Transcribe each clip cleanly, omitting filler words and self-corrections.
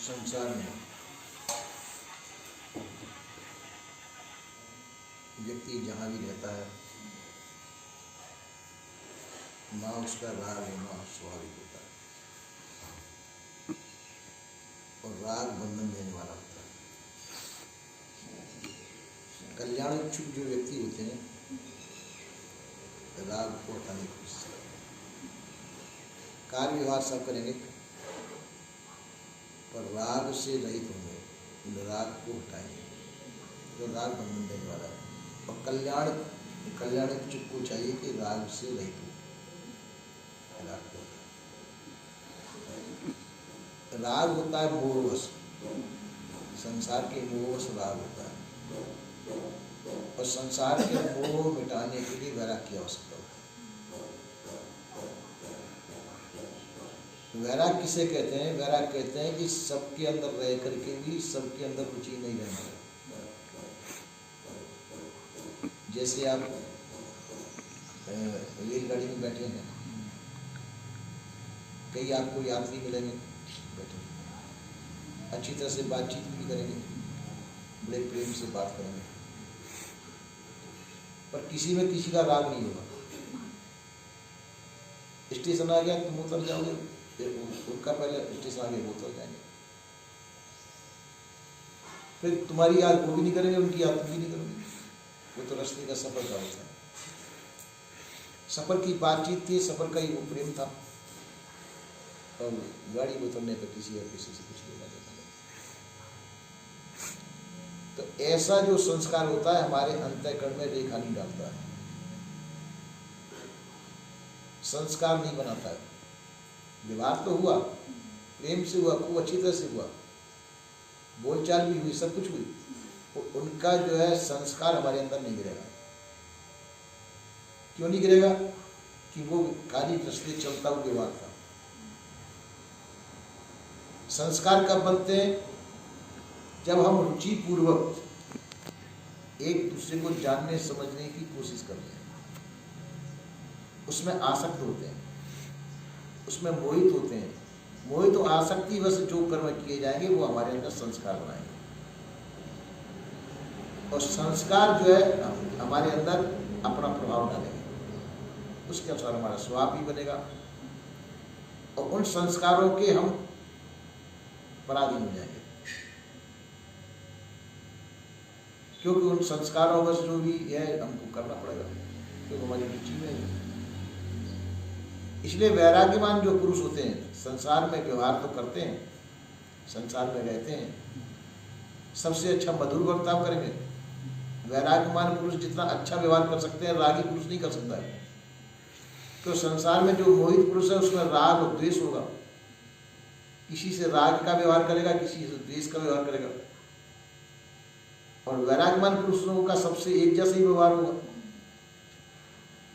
संसार में व्यक्ति जहाँ भी रहता है, ना उसका राग होना स्वाभाविक होता है और राग बंधन देने वाला होता है। कल्याण इच्छुक जो व्यक्ति होते हैं राग को हटाने की कोशिश करते हैं। कार्य व्यवहार सब करेंगे पर राग से रहित होंगे, राग को हटाएंगे तो राग बंधन देने वाला है। और कल्याण इच्छुक को चाहिए कि राग से रहित हो, राग को हटाए। राग होता है मोहवश, संसार के मोहवश राग होता है और संसार के मोह मिटाने के लिए वैराग्य की आवश्यकता होती है। वैराग किसे कहते हैं? वैराग कहते हैं कि सबके अंदर रह करके भी सबके अंदर रुचि नहीं रहना है। जैसे आप रेलगाड़ी में बैठे हैं, कई आपको यात्री मिलेंगे, बैठे अच्छी तरह से बातचीत भी करेंगे, बड़े प्रेम से बात करेंगे, पर किसी में किसी का राग नहीं होगा। स्टेशन आ गया, तुम उतर जाओगे, उनका पहले स्टेशन आ गया, वो उतर जाएंगे, फिर तुम्हारी याद वो भी नहीं करेंगे, उनकी याद तुम भी नहीं करोगे। वो तो रास्ते का सफर का होता है, सफर की बातचीत थी, सफर का ही वो प्रेम था और गाड़ी में उतरने पर किसी या किसी से कुछ लेना देना नहीं। तो ऐसा जो संस्कार होता है हमारे अंतःकरण में रेखा नहीं डालता है, संस्कार नहीं बनाता है। व्यवहार तो हुआ, प्रेम से हुआ, खूब अच्छी तरह से हुआ, बोलचाल भी हुई, सब कुछ हुई, उनका जो है संस्कार हमारे अंदर नहीं गिरेगा। क्यों नहीं गिरेगा? कि वो खाली दृष्टि चलता हुआ व्यवहार था। संस्कार कब बनते हैं? जब हम रुचि पूर्वक एक दूसरे को जानने समझने की कोशिश करते हैं, उसमें आसक्त होते हैं, उसमें मोहित होते हैं। मोहित तो आसक्ति बस जो कर्म किए जाएंगे वो हमारे अंदर संस्कार बनाएंगे और संस्कार जो है हमारे अंदर अपना प्रभाव डालेंगे, उसके अनुसार हमारा स्वभाव भी बनेगा और उन संस्कारों के हम पराधीन हो जाएंगे, क्योंकि उन संस्कारों बस जो भी है हमको करना पड़ेगा, क्योंकि हमारी रुचि में है। इसलिए वैराग्यवान जो पुरुष होते हैं संसार में व्यवहार तो करते हैं, संसार में रहते हैं, सबसे अच्छा मधुर बर्ताव करेंगे। वैराग्यवान पुरुष जितना अच्छा व्यवहार कर सकते हैं रागी पुरुष नहीं कर सकता है। तो संसार में जो मोहित पुरुष है उसमें राग और द्वेष होगा, किसी से राग का व्यवहार करेगा, किसी से द्वेष का व्यवहार करेगा। और वैराग्यवान पुरुषों का सबसे एक जैसा ही व्यवहार होगा,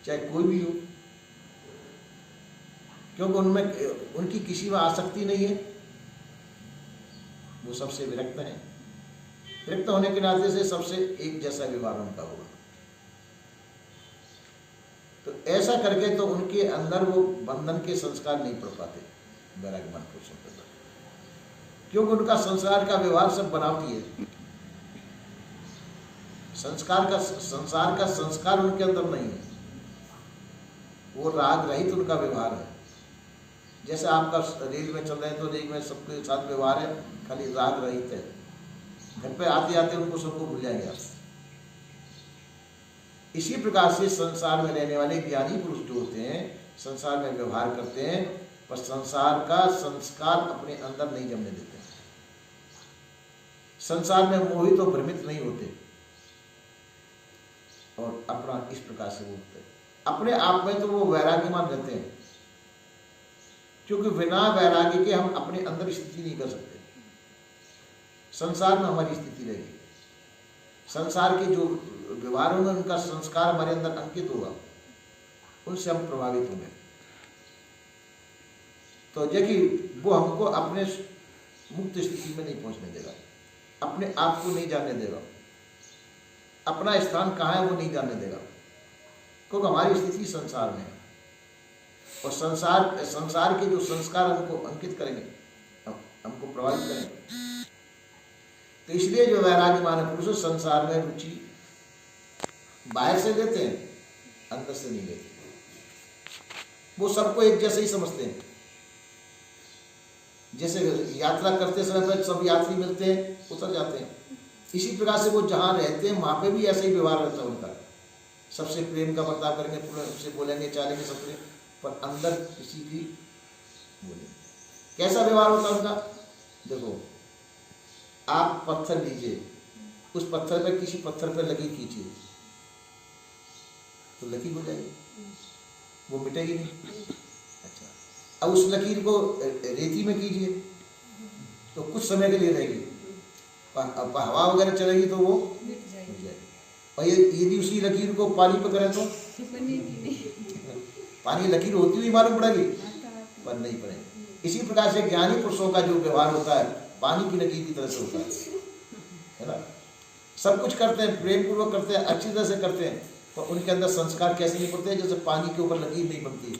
चाहे कोई भी हो, क्योंकि उनमें उनकी किसी में आसक्ति नहीं है, वो सबसे विरक्त हैं। विरक्त होने के नाते से सबसे एक जैसा व्यवहार उनका होगा। तो ऐसा करके तो उनके अंदर वो बंधन के संस्कार नहीं पड़ पाते वैराग्यवान पुरुषों के अंदर, क्योंकि उनका संसार का व्यवहार सब बनावटी है। संसार का संस्कार उनके अंदर नहीं है, वो राग रहित उनका व्यवहार है। जैसे आपका रेल में चल रहे हैं तो रेल में सबके साथ व्यवहार है, खाली राग रहित है। घर पे आते आते उनको सबको भूल जाएंगे आप। इसी प्रकार से संसार में रहने वाले ज्ञानी पुरुष जो होते हैं संसार में व्यवहार करते हैं, पर संसार का संस्कार अपने अंदर नहीं जमने देते, संसार में मोहित और भ्रमित नहीं होते और अपना इस प्रकार से बोलते हैं। अपने आप में तो वो वैराग्यमान रहते हैं, क्योंकि बिना वैराग्य के हम अपने अंदर स्थिति नहीं कर सकते। संसार में हमारी स्थिति रहेगी, संसार के जो व्यवहारों में उनका संस्कार हमारे अंदर अंकित होगा, उनसे हम प्रभावित होंगे। तो देखिए वो हमको अपने मुक्त स्थिति में नहीं पहुंचने देगा, अपने आप को नहीं जानने देगा, अपना स्थान कहाँ है वो नहीं जानने देगा, क्योंकि हमारी स्थिति संसार में है। और संसार के जो संस्कार हमको अंकित करेंगे हमको प्रभावित करें। तो इसलिए जो वैराग्यमान पुरुष संसार में रुचि बाहर से लेते हैं, अंदर से नहीं लेते। वो सबको एक जैसे ही समझते हैं। जैसे यात्रा करते समय पर सब यात्री मिलते हैं, उतर जाते हैं, इसी प्रकार से वो जहाँ रहते हैं वहाँ पे भी ऐसा ही व्यवहार रहता है उनका। सबसे प्रेम का बर्ताव करेंगे, सबसे बोलेंगे चालेंगे सबसे, पर अंदर किसी की बोलेंगे। कैसा व्यवहार होता है उनका? देखो, आप पत्थर लीजिए, उस पत्थर पे किसी पत्थर पे लकीर खींचिए तो लकीर हो जाएगी, वो मिटेगी नहीं। अच्छा, अब उस लकीर को रेती में कीजिए तो कुछ समय के लिए रहेगी, अब हवा वगैरह चलेगी तो वो मिट जाएगी। और यदि उसी लकीर को पानी पे करें तो पानी लकीर होती हुई मालूम पड़ेगी, पर नहीं पड़ेगी। इसी प्रकार से ज्ञानी पुरुषों का जो व्यवहार होता है पानी की लकीर की तरह से होता है ना। सब कुछ करते हैं, प्रेम पूर्वक करते हैं, अच्छी तरह से करते हैं, पर उनके अंदर संस्कार कैसे नहीं पड़ते? जैसे पानी के ऊपर लकीर नहीं बनती,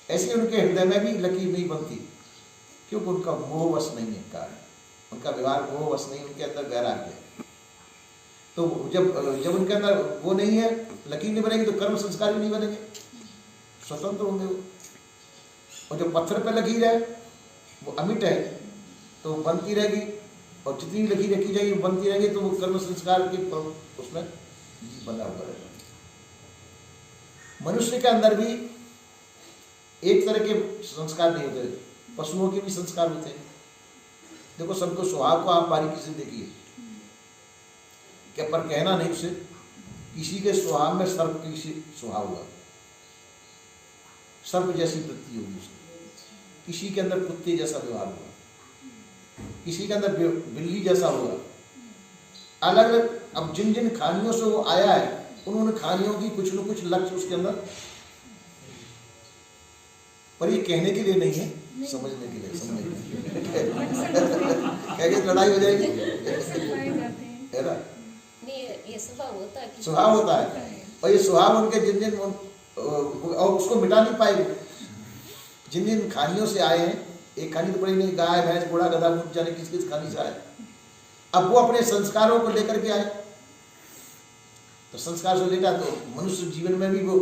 ऐसे उनके हृदय में भी लकीर नहीं बनती, क्योंकि उनका मोहवश नहीं है कारण, उनका व्यवहार मोहवश नहीं, उनके अंदर वैराग्य है। तो जब उनके अंदर वो नहीं है, लकीर नहीं बनेगी, तो कर्म संस्कार भी नहीं बनेंगे, स्वतंत्र होंगे वो। और जो पत्थर पे लकीर है वो अमिट है, तो बनती रहेगी, और जितनी लकीर रखी जाएगी वो बनती रहेगी, तो वो कर्म संस्कार के उसमें बना हुआ रहेगा। मनुष्य के अंदर भी एक तरह के संस्कार नहीं होते, पशुओं के भी संस्कार होते हैं। देखो, सबको स्वभाव को आप बारीकी से देखिए, क्या पर कहना नहीं उसे, किसी के स्वभाव में सर्प की स्वभाव होगा, सर्प जैसी वृत्ति होगी उसकी, किसी के अंदर कुत्ते जैसा व्यवहार होगा, किसी के अंदर बिल्ली जैसा होगा, अलग अलग। अब जिन जिन खानियों से वो आया है, उन्होंने खानियों की कुछ न कुछ लक्ष्य उसके अंदर, पर ये कहने के लिए नहीं है, समझने के लिए, समझने के लिए लड़ाई हो जाएगी, है ना। ये स्वभाव होता है, स्वभाव होता है, और ये स्वभाव उनके जिन जिन और उसको मिटा नहीं पाएंगे। जिन जिन खानियों से आए हैं, एक खानी तो पड़ी नहीं, गाय भैंस घोड़ा गधा ऊंट जाने किस किस खानी से आए, अब वो अपने संस्कारों को लेकर के आए, तो संस्कार से लेटा तो मनुष्य जीवन में भी वो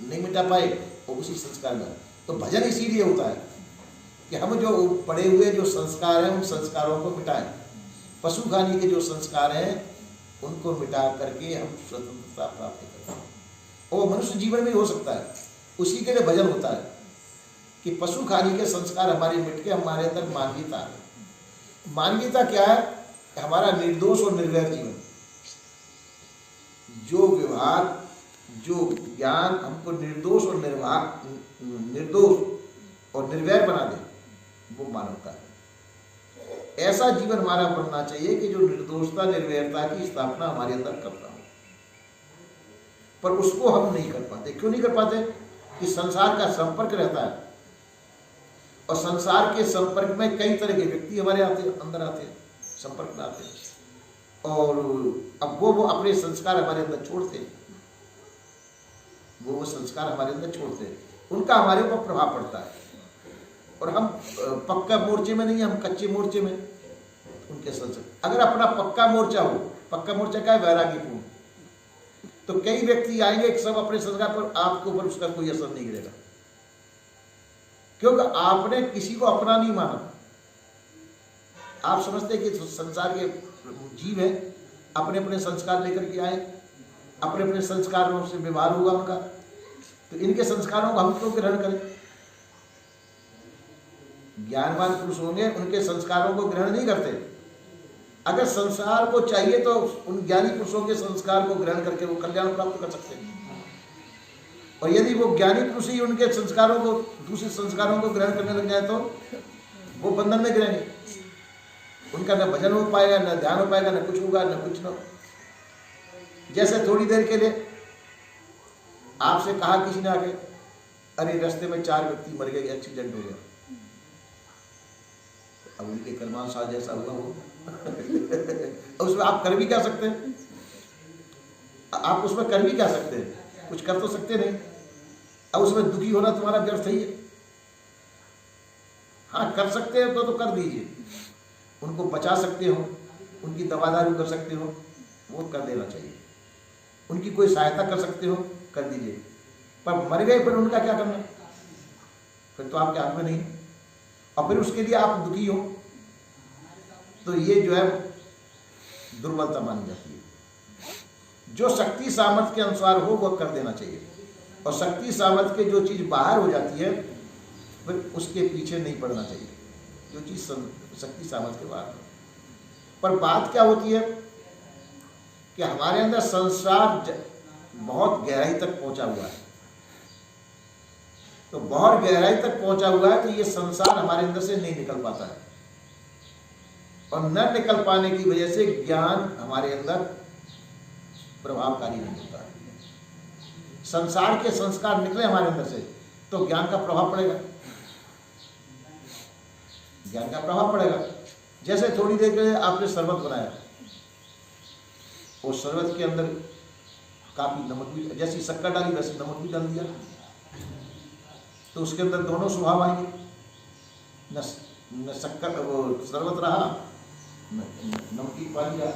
नहीं मिटा पाए, और उसी संस्कार में। तो भजन इसीलिए होता है कि हम जो पड़े हुए जो संस्कार हैं उन संस्कारों को मिटाएं, पशु खानी के जो संस्कार हैं उनको मिटा करके हम स्वतंत्रता प्राप्त करें। और मनुष्य जीवन में हो सकता है, उसी के लिए भजन होता है कि पशु खानी के संस्कार हमारे मिट के हमारे अंदर मानवीयता है। मानवीयता क्या है? हमारा निर्दोष और निर्वैर जीवन, जो व्यवहार, जो ज्ञान हमको निर्दोष और निर्वैर बना दे, वो मानवता है। ऐसा जीवन हमारा बनना चाहिए कि जो निर्दोषता निर्वैरता की स्थापना हमारे अंदर करता हो, पर उसको हम नहीं कर पाते। क्यों नहीं कर पाते? कि संसार का संपर्क रहता है, और संसार के संपर्क में कई तरह के व्यक्ति हमारे अंदर आते हैं, संपर्क में आते हैं, और अब वो अपने संस्कार हमारे अंदर छोड़ते हैं, वो संस्कार हमारे अंदर छोड़ते हैं, उनका हमारे ऊपर प्रभाव पड़ता है, और हम पक्का मोर्चे में नहीं, हम कच्चे मोर्चे में उनके संस्कार। अगर अपना पक्का मोर्चा हो, पक्का मोर्चा क्या है? वैराग्यपूर्ण, तो कई व्यक्ति आएंगे सब अपने संस्कार पर, आपके ऊपर उसका कोई असर नहीं गिरेगा, क्योंकि आपने किसी को अपना नहीं माना। आप समझते हैं कि संसार के जीव है, अपने अपने संस्कार लेकर के आए, अपने अपने संस्कारों से व्यवहार होगा उनका, तो इनके संस्कारों को हम क्यों ग्रहण करें? ज्ञानवान पुरुष होंगे, उनके संस्कारों को ग्रहण नहीं करते। अगर संसार को चाहिए तो उन ज्ञानी पुरुषों के संस्कार को ग्रहण करके वो कल्याण प्राप्त कर सकते हैं, और यदि वो ज्ञानी पुरुष ही उनके संस्कारों को, दूसरे संस्कारों को ग्रहण करने लग जाए तो वो बंधन में गिरेंगे, उनका न भजन हो पाएगा, न ध्यान हो पाएगा, न कुछ होगा, न कुछ न। जैसे थोड़ी देर के लिए आपसे कहा किसी ने आके, अरे रास्ते में 4 व्यक्ति मर गए, एक्सीडेंट हो गया, अब उनके कर्मानुसार जैसा हुआ वो उसमें आप कर भी क्या सकते हैं? आप उसमें कर भी क्या सकते हैं? कुछ कर तो सकते नहीं। अब उसमें दुखी होना तुम्हारा व्यर्थ ही है। हाँ कर सकते हो तो कर दीजिए, उनको बचा सकते हो, उनकी दवादारी कर सकते हो, वो कर देना चाहिए। उनकी कोई सहायता कर सकते हो, कर दीजिए। पर मर गए फिर उनका क्या करना, फिर तो आपके हाथ में नहीं, और फिर उसके लिए आप दुखी हो, तो ये जो है दुर्बलता मानी जाती है। जो शक्ति सामर्थ्य के अनुसार हो वह कर देना चाहिए, और शक्ति सामर्थ्य के जो चीज़ बाहर हो जाती है फिर उसके पीछे नहीं पड़ना चाहिए, जो चीज़ शक्ति सामर्थ्य के बाहर हो। पर बात क्या होती है कि हमारे अंदर संसार बहुत गहराई तक पहुंचा हुआ है, तो बहुत गहराई तक पहुंचा हुआ है, तो ये संसार हमारे अंदर से नहीं निकल पाता है, और न निकल पाने की वजह से ज्ञान हमारे अंदर प्रभावकारी नहीं होता है। संसार के संस्कार निकले हमारे अंदर से तो ज्ञान का प्रभाव पड़ेगा, ज्ञान का प्रभाव पड़ेगा। जैसे थोड़ी देर के लिए आपने शरबत बनाया, उस शरबत के अंदर काफी नमक भी, जैसी शक्कर डाली वैसे नमक भी डाल दिया, तो उसके अंदर दोनों स्वभाव आएंगे, न शक्कर वो शरबत रहा, न नमकीन पानी रहा।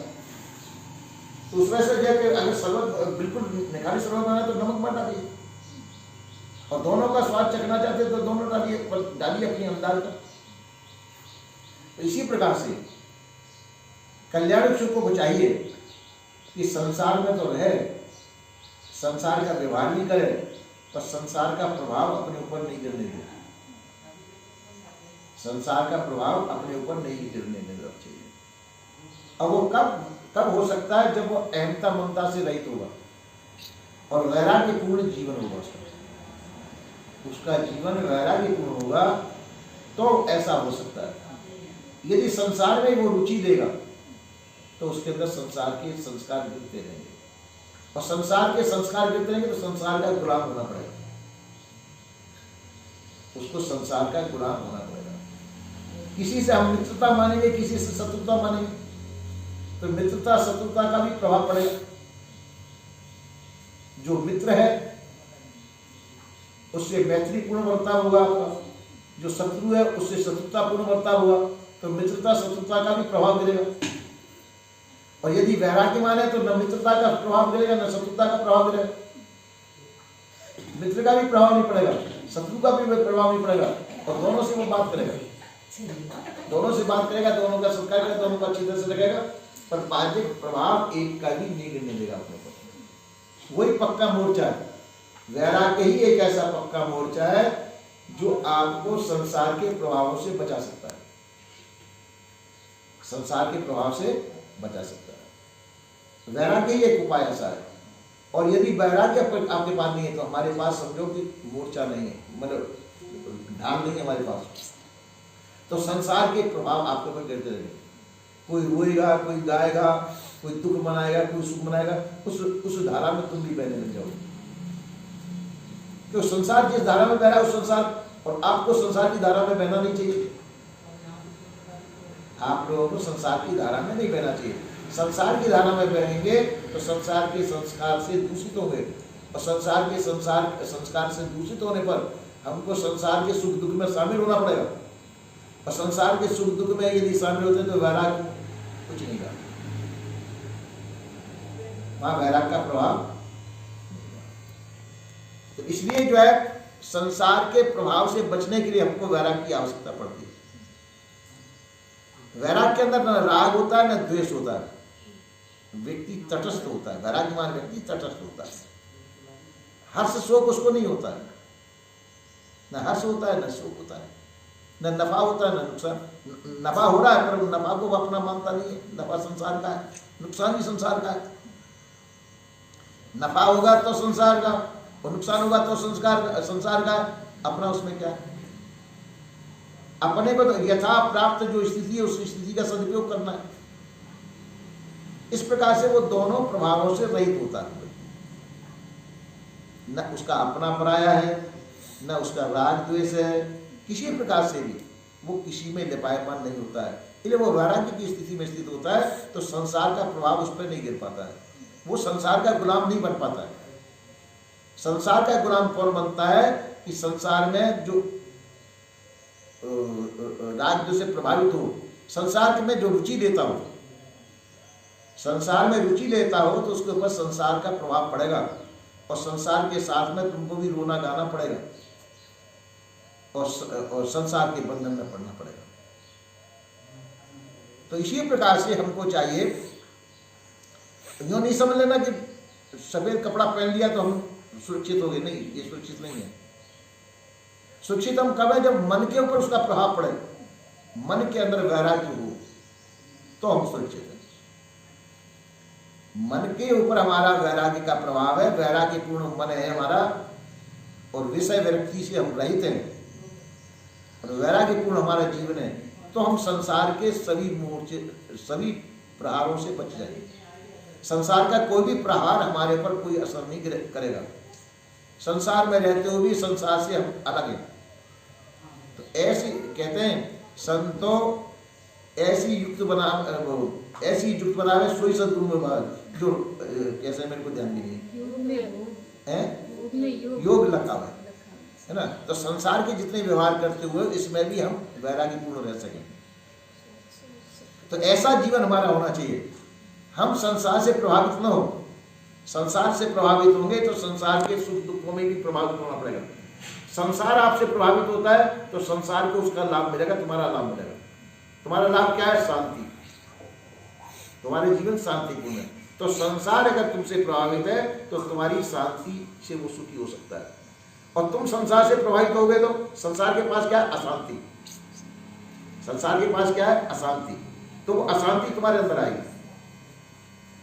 तो उसमें से जाके अगर शरबत बिल्कुल निखारी शरबत बनाए तो नमक मत डालिए, और दोनों का स्वाद चखना चाहते तो दोनों डालिए, पर डालिए अपनी अंदाज का। तो इसी प्रकार से कल्याण सुख को बचाइए कि संसार में तो रहे, संसार का व्यवहार नहीं करे, पर संसार का प्रभाव अपने ऊपर नहीं गिरने दे, संसार का प्रभाव अपने ऊपर नहीं गिरने देना चाहिए। अब वो कब हो सकता है, जब वो अहमता ममता से रहित होगा और वैराग्यपूर्ण जीवन होगा, उसका जीवन वैराग्यपूर्ण होगा, तो ऐसा हो सकता है। यदि संसार में वो रुचि देगा तो उसके अंदर संसार के संस्कार गिरते रहेंगे, और संसार के संस्कार गिरते रहेंगे तो संसार का गुलाम होना पड़ेगा, उसको संसार का गुलाम होना पड़ेगा। किसी से हम मित्रता मानेंगे, किसी से शत्रुता मानेंगे, तो मित्रता शत्रुता का भी प्रभाव पड़ेगा। जो मित्र है उससे मैत्रीपूर्ण बर्ताव होगा आपका, जो शत्रु है उससे शत्रुतापूर्ण बर्ताव होगा, तो मित्रता शत्रुता का भी प्रभाव गिरेगा। और यदि वैराग्यमान है तो न मित्रता का प्रभाव गिरेगा न शत्रुता का प्रभाव गिरेगा, मित्र का भी प्रभाव नहीं पड़ेगा, शत्रु का भी प्रभाव नहीं पड़ेगा, और दोनों से वो बात करेगा, दोनों से बात करेगा, दोनों का सत्कार करेगा, दोनों का अच्छी तरह से लगेगा, पर बाह्य प्रभाव एक का भी नहीं गिरने देगा अपने को। वही पक्का मोर्चा है, वैराग्य ही एक ऐसा पक्का मोर्चा है जो आपको संसार के प्रभावों से बचा सकता है, संसार के प्रभाव से बचा सकता है। वैराग्य ही एक उपाय ऐसा है। और यदि वैराग्य आपके पास नहीं है तो हमारे पास समझो कि मोर्चा नहीं है, मतलब ढाल नहीं है हमारे पास, तो संसार के प्रभाव आपके ऊपर गिरते रहेंगे। कोई रोएगा, कोई गाएगा, कोई दुख मनाएगा, कोई सुख मनाएगा, उस धारा में तुम भी बहने लग जाओगे। तो संसार जिस धारा में बह रहा है उस संसार, और आपको संसार की धारा में बहना नहीं चाहिए, आप लोगों को संसार की धारा में नहीं बहना चाहिए। संसार की धारा में बहेंगे तो संसार के संस्कार से दूषित होंगे, और संसार के संस्कार से दूषित होने पर हमको संसार के सुख दुख में शामिल होना पड़ेगा, और संसार के सुख दुख में यदि शामिल होते हैं तो वैराग कुछ नहीं रहा, वहां वैराग का प्रभाव। तो इसलिए जो है संसार के प्रभाव से बचने के लिए हमको वैराग की आवश्यकता पड़ती है। वैराग के अंदर न राग होता है न द्वेष होता है, व्यक्ति तटस्थ होता है, वैराग्यमान व्यक्ति तटस्थ होता है। हर्ष शोक उसको नहीं होता है, न हर्ष होता है न शोक होता है, न नफा होता है न नुकसान। नफा हो रहा है पर नफा को अपना मानता नहीं है, नफा संसार का है, नुकसान भी संसार का है। नफा होगा तो संसार का, और नुकसान होगा तो संसार का, अपना उसमें क्या है। अपने को तो यथा प्राप्त जो स्थिति है उस स्थिति का सदुपयोग करना है। इस प्रकार से वो दोनों प्रभावों से रहित होता है, न उसका अपना पराया है न उसका राग द्वेष है, किसी प्रकार से भी वो किसी में लिपायमान नहीं होता है। इसलिए वो वैराग्य की स्थिति में स्थित होता है तो संसार का प्रभाव उस पर नहीं गिर पाता है, वो संसार का गुलाम नहीं बन पाता है। संसार का गुलाम कौन बनता है कि संसार में जो राग से प्रभावित हो, संसार में जो रुचि लेता हो, संसार में रुचि लेता हो तो उसके ऊपर संसार का प्रभाव पड़ेगा और संसार के साथ में तुमको भी रोना गाना पड़ेगा और संसार के बंधन में पड़ना पड़ेगा। तो इसी प्रकार से हमको चाहिए, यूँ नहीं समझ लेना कि सफेद कपड़ा पहन लिया तो हम सुरक्षित हो गए, नहीं, ये सुरक्षित नहीं है। सुरक्षित हम कब है, जब मन के ऊपर उसका प्रभाव पड़े, मन के अंदर वैराग्य हो तो हम सुरक्षित हैं। मन के ऊपर हमारा वैराग्य का प्रभाव है, वैराग्य पूर्ण मन है हमारा और विषय विरक्ति से हम रहित हैं और वैराग्य पूर्ण हमारा जीवन है, तो हम संसार के सभी मोर्चे, सभी प्रहारों से बच जाएंगे। संसार का कोई भी प्रहार हमारे पर कोई असर नहीं करेगा। संसार में रहते हुए भी संसार से हम अलग हैं। तो ऐसी कहते हैं संतो ऐसी युक्त बनावे सोई सदगुरु में बात, जो कैसे मेरे को ध्यान भी नहीं है, योग लगा हुआ है ना। तो संसार के जितने व्यवहार करते हुए इसमें भी हम वैराग्य पूर्ण रह सकें। तो ऐसा जीवन हमारा होना चाहिए, हम संसार से प्रभावित न हो। संसार से प्रभावित होंगे तो संसार के सुख दुखों में भी प्रभावित होना पड़ेगा। संसार आपसे प्रभावित होता है तो संसार को उसका लाभ मिलेगा, तुम्हारा लाभ मिलेगा। तुम्हारा लाभ क्या है? शांति। तुम्हारे जीवन शांतिपूर्ण है। तो संसार अगर तुमसे प्रभावित है तो तुम्हारी शांति से वो सुखी हो सकता है, और तुम संसार से प्रभावित होगे तो संसार के पास क्या है? अशांति। संसार के पास क्या है? अशांति। तो वो अशांति तुम्हारे अंदर आएगी,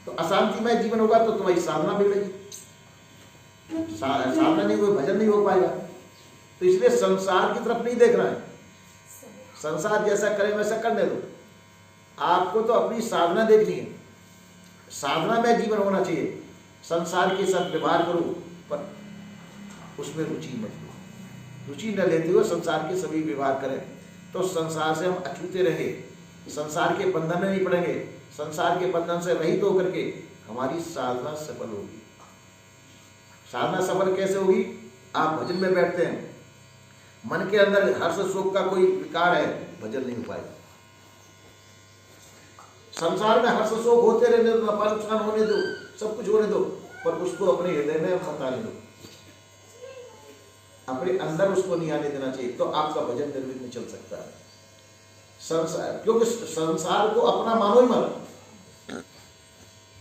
तो अशांति में जीवन होगा तो तुम्हारी साधना बिगड़ेगी, साधना नहीं हुई, भजन नहीं हो पाएगा। तो इसलिए संसार की तरफ नहीं देखना है। संसार जैसा करे वैसा करने दो, आपको तो अपनी साधना देखनी है। साधना में जीवन होना चाहिए। संसार के साथ व्यवहार करो पर उसमें रुचि मत लो। रुचि न लेते हुए संसार के सभी व्यवहार करें तो संसार से हम अछूते रहेंगे, संसार के बंधन में नहीं पड़ेंगे। संसार के बंधन से रहित होकर के हमारी साधना सफल होगी। साधना सफल कैसे होगी? आप भजन में बैठते हैं, मन के अंदर हर्ष शोक का कोई विकार है, भजन नहीं हो पाएगा। संसार में हर्ष शोक होते रहने दो, नफा नुकसान होने दो, सब कुछ होने दो, पर उसको अपने हृदय में मत आने दो, अपने अंदर उसको नहीं आने देना चाहिए। तो आपका भजन निर्विघ्न चल सकता है। संसार, क्योंकि संसार को अपना मानो ही मत।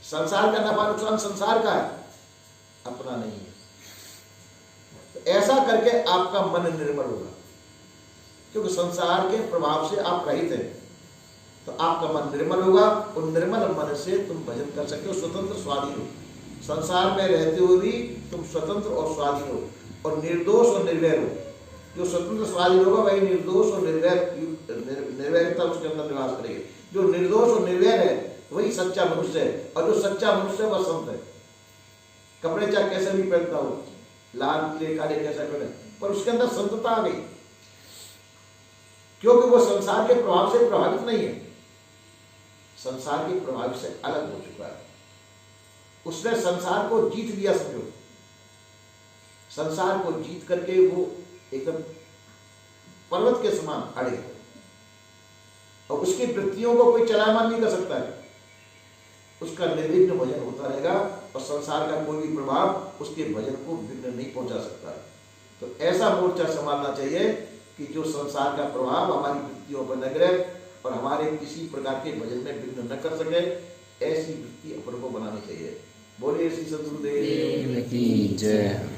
संसार का नफा नुकसान संसार का है, अपना नहीं है। तो ऐसा करके आपका मन निर्मल होगा, क्योंकि संसार के प्रभाव से आप रहित हैं। तो आपका मन निर्मल होगा और निर्मल मन से तुम भजन कर सकते हो, स्वतंत्र स्वाधीन हो। संसार में रहते हुए भी तुम स्वतंत्र और स्वाधीन हो और निर्दोष और निर्वैर हो। जो स्वतंत्र स्वाधीन होगा वही निर्दोष और निर्वैरता उसके अंदर निवास करेगी। जो निर्दोष और निर्वैर है वही सच्चा मनुष्य है, और जो सच्चा मनुष्य है वह संत है। कपड़े चाहे कैसे भी पहनता हो, लाल पीले काले कैसा पहने, पर उसके अंदर संतता आ गई, क्योंकि वो संसार के प्रभाव से प्रभावित नहीं है, संसार के प्रभाव से अलग हो चुका है। उसने संसार को जीत लिया, समझो। संसार को जीत करके वो एकदम पर्वत के समान अड़े, और उसकी वृत्तियों को कोई चलायमान नहीं कर सकता है। उसका निर्विघ्न भजन होता रहेगा और संसार का कोई भी प्रभाव उसके भजन को विघ्न नहीं पहुंचा सकता। तो ऐसा मोर्चा संभालना चाहिए कि जो संसार का प्रभाव हमारी वृत्तियों पर न गिरे और हमारे किसी प्रकार के भजन में विघ्न न कर सके, ऐसी वृत्ति अपन को बनानी चाहिए। बोलिए श्री सद्गुरुदेव की जय।